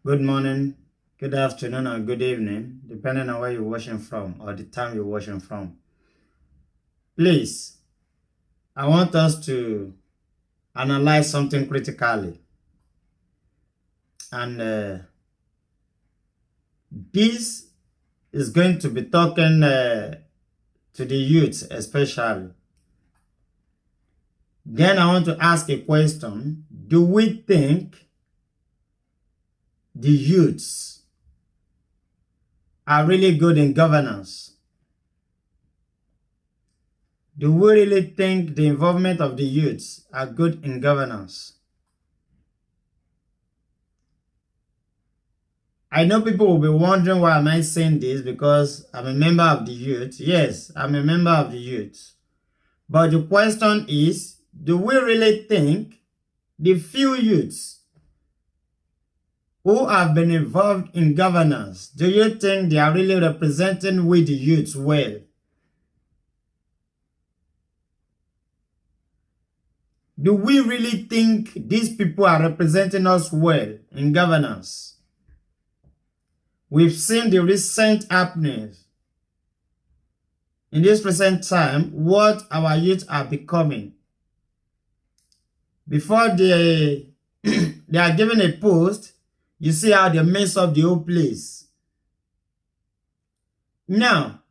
Good morning, good afternoon, or good evening, depending on where you're watching from or the time you're watching from. Please, I want us to analyze something critically. And this is going to be talking to the youth, especially. Then I want to ask a question. Do we think the youths are really good in governance? Do we really think the involvement of the youths are good in governance? I know people will be wondering why am I saying this because I'm a member of the youth. Yes, I'm a member of the youth. But the question is, do we really think the few youths who have been involved in governance, do you think they are really representing we the youths well? Do we really think these people are representing us well in governance? We've seen the recent happenings in this recent time, what our youth are becoming. Before they are given a post, you see how they mess up the whole place. Now,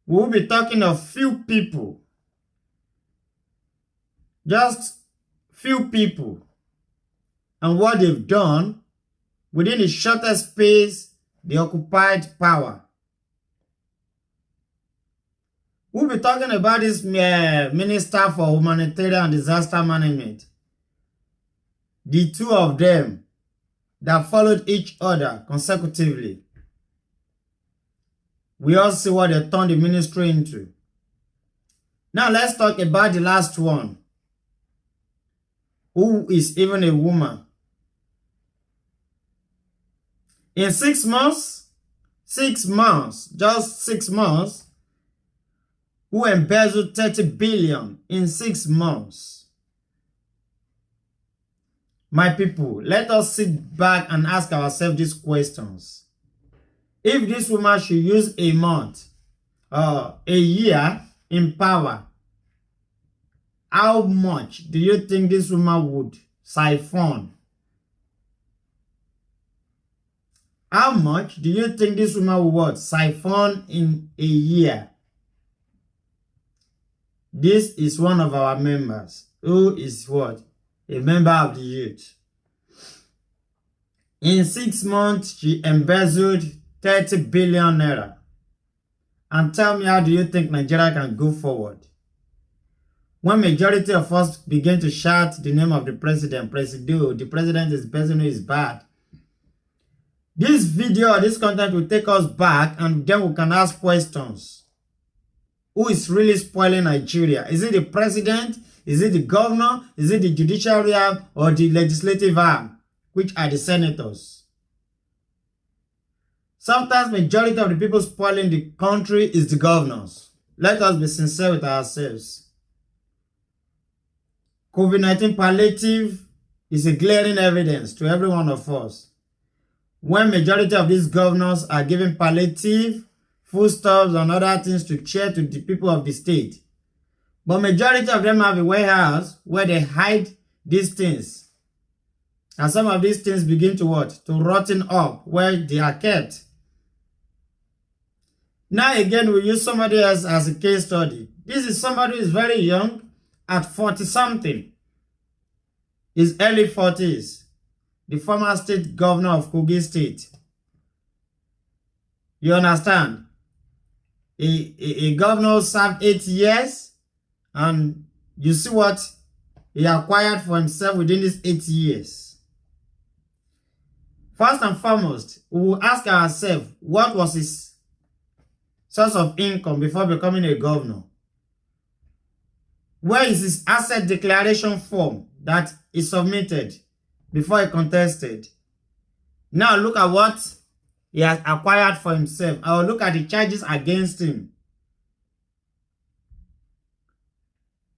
we'll be talking of few people, just few people, and what they've done within the shortest space they occupied power. We'll be talking about this Minister for Humanitarian and Disaster Management. The two of them that followed each other consecutively. We all see what they turned the ministry into. Now let's talk about the last one, who is even a woman. In 6 months, just 6 months, who embezzled 30 billion in 6 months. My people, let us sit back and ask ourselves these questions. If this woman should use a month or a year in power, how much do you think this woman would siphon? How much do you think this woman would siphon in a year? This is one of our members who is what? A member of the youth. In 6 months, she embezzled 30 billion naira. And tell me, how do you think Nigeria can go forward? When majority of us begin to shout the name of the president, the president is the person who is bad. This video, this content will take us back and then we can ask questions. Who is really spoiling Nigeria? Is it the president? Is it the governor? Is it the judiciary arm or the legislative arm? Which are the senators? Sometimes majority of the people spoiling the country is the governors. Let us be sincere with ourselves. COVID-19 palliative is a glaring evidence to every one of us. When majority of these governors are giving palliative, foodstuffs and other things to share to the people of the state. But majority of them have a warehouse where they hide these things. And some of these things begin to what? To rotten up where they are kept. Now again, we use somebody else as a case study. This is somebody who is very young, at 40-something. His early 40s. The former state governor of Kogi State. You understand? A governor served 8 years, and you see what he acquired for himself within these 8 years. First and foremost, we will ask ourselves, what was his source of income before becoming a governor? Where is his asset declaration form that he submitted before he contested? Now look at what he has acquired for himself. I will look at the charges against him.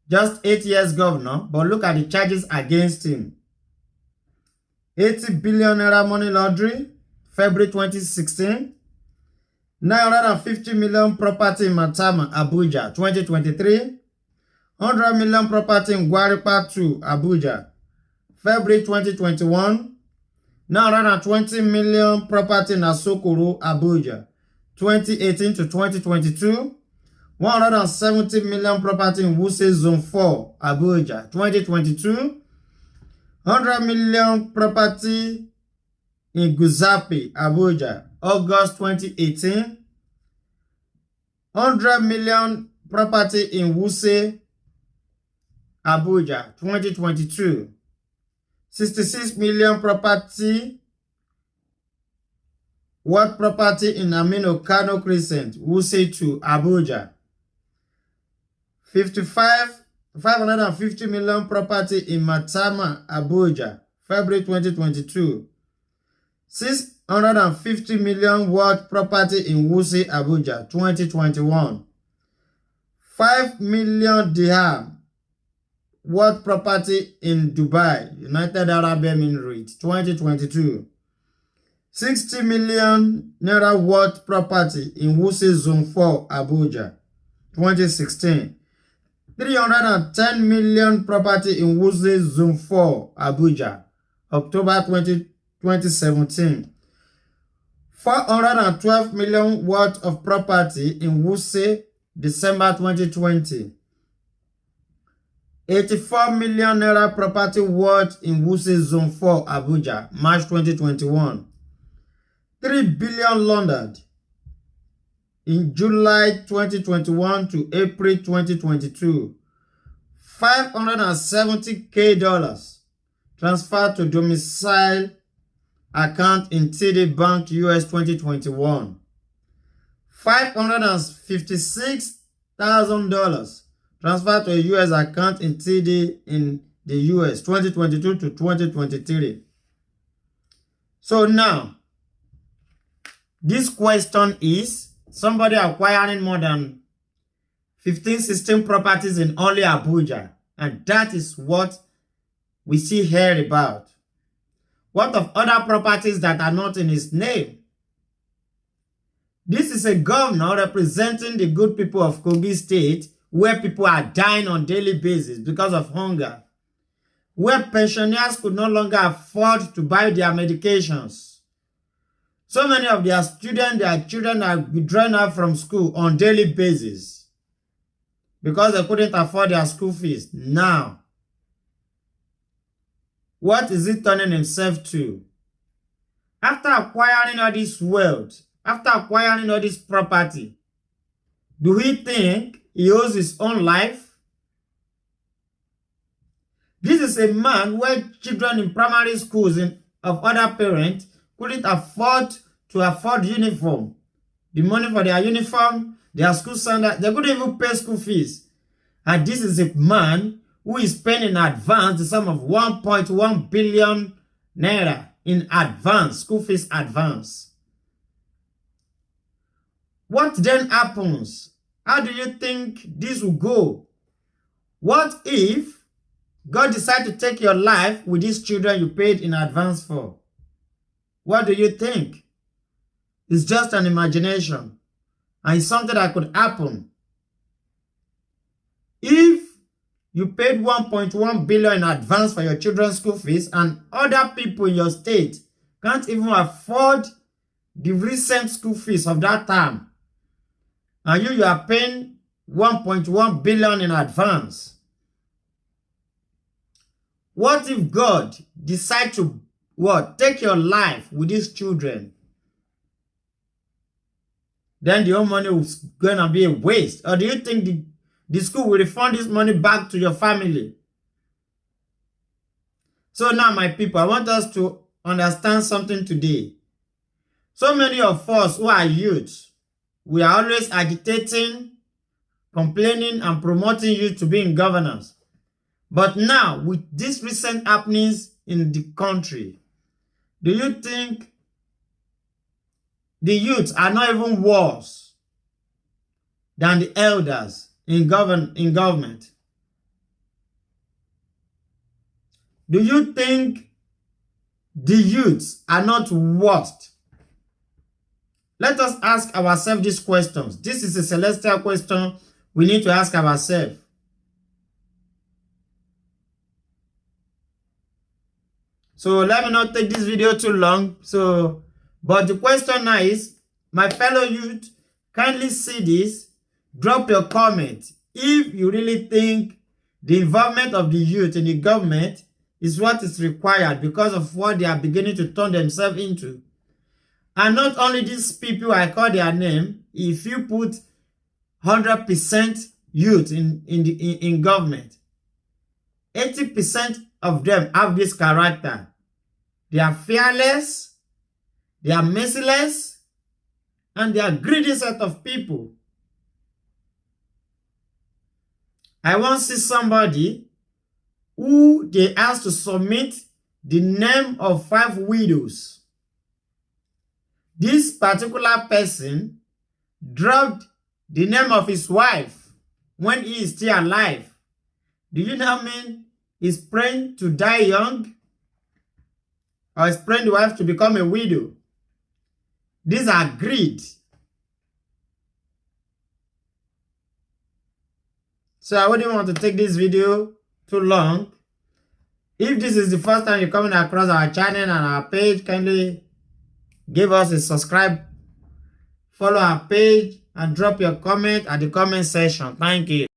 Just 8 years governor, but look at the charges against him. 80 billion naira money laundering, February 2016. 950 million property in Matama, Abuja, 2023. 100 million property in Guaripa 2, Abuja, February 2021. 920 million property in Asokoro, Abuja, 2018 to 2022. 170 million property in Wuse Zone 4, Abuja, 2022. 100 million property in Guzapi, Abuja, August 2018. 100 million property in Wuse, Abuja, 2022. 66 million property in Aminu Kano Crescent, Wuse 2, Abuja. 550 million property in Matama, Abuja, February 2022. 650 million worth property in Wuse, Abuja, 2021. 5 million dirham worth property in Dubai, United Arab Emirates, 2022. 60 million naira worth property in Wuse Zone 4, Abuja, 2016. 310 million property in Wuse Zone 4, Abuja, October 2017. 412 million worth of property in Wuse, December 2020. 84 million naira property worth in Wuse Zone 4, Abuja, March 2021. 3 billion laundered in July 2021 to April 2022. $570,000 transferred to domicile account in TD Bank US 2021. $556,000 transferred to a US account in TD in the US 2022 to 2023. So now, this question is somebody acquiring more than 15, 16 properties in only Abuja. And that is what we see here about. What of other properties that are not in his name? This is a governor representing the good people of Kogi State, where people are dying on a daily basis because of hunger, where pensioners could no longer afford to buy their medications. So many of their children are withdrawn out from school on a daily basis because they couldn't afford their school fees. Now, what is he turning himself to? After acquiring all this wealth, after acquiring all this property, do we think he owes his own life? This is a man where children in primary schools of other parents couldn't afford uniform. The money for their uniform, their school standard, they couldn't even pay school fees. And this is a man who is paying in advance the sum of 1.1 billion naira in advance, school fees advance. What then happens? How do you think this will go? What if God decides to take your life with these children you paid in advance for? What do you think? It's just an imagination. And it's something that could happen. If you paid 1.1 billion in advance for your children's school fees and other people in your state can't even afford the recent school fees of that time, and you are paying 1.1 billion in advance, what if God decides to take your life with these children? Then the whole money is going to be a waste. Or do you think the school will refund this money back to your family? So now, my people, I want us to understand something today. So many of us who are youth, we are always agitating, complaining, and promoting youth to be in governance. But now, with these recent happenings in the country, do you think the youth are not even worse than the elders in government? Do you think the youths are not worst? Let us ask ourselves these questions. This is a celestial question we need to ask ourselves. So let me not take this video too long. But the question now is, my fellow youth, kindly see this. Drop your comment if you really think the involvement of the youth in the government is what is required because of what they are beginning to turn themselves into. And not only these people, I call their name, if you put 100% youth in government, 80% of them have this character. They are fearless, they are merciless, and they are greedy set of people. I once see somebody who they asked to submit the name of 5 widows. This particular person dropped the name of his wife when he is still alive. Do you know what I mean? He's praying to die young, or he's praying the wife to become a widow. These are greed. So I wouldn't want to take this video too long. If this is the first time you're coming across our channel and our page, kindly give us a subscribe, follow our page, and drop your comment at the comment section. Thank you.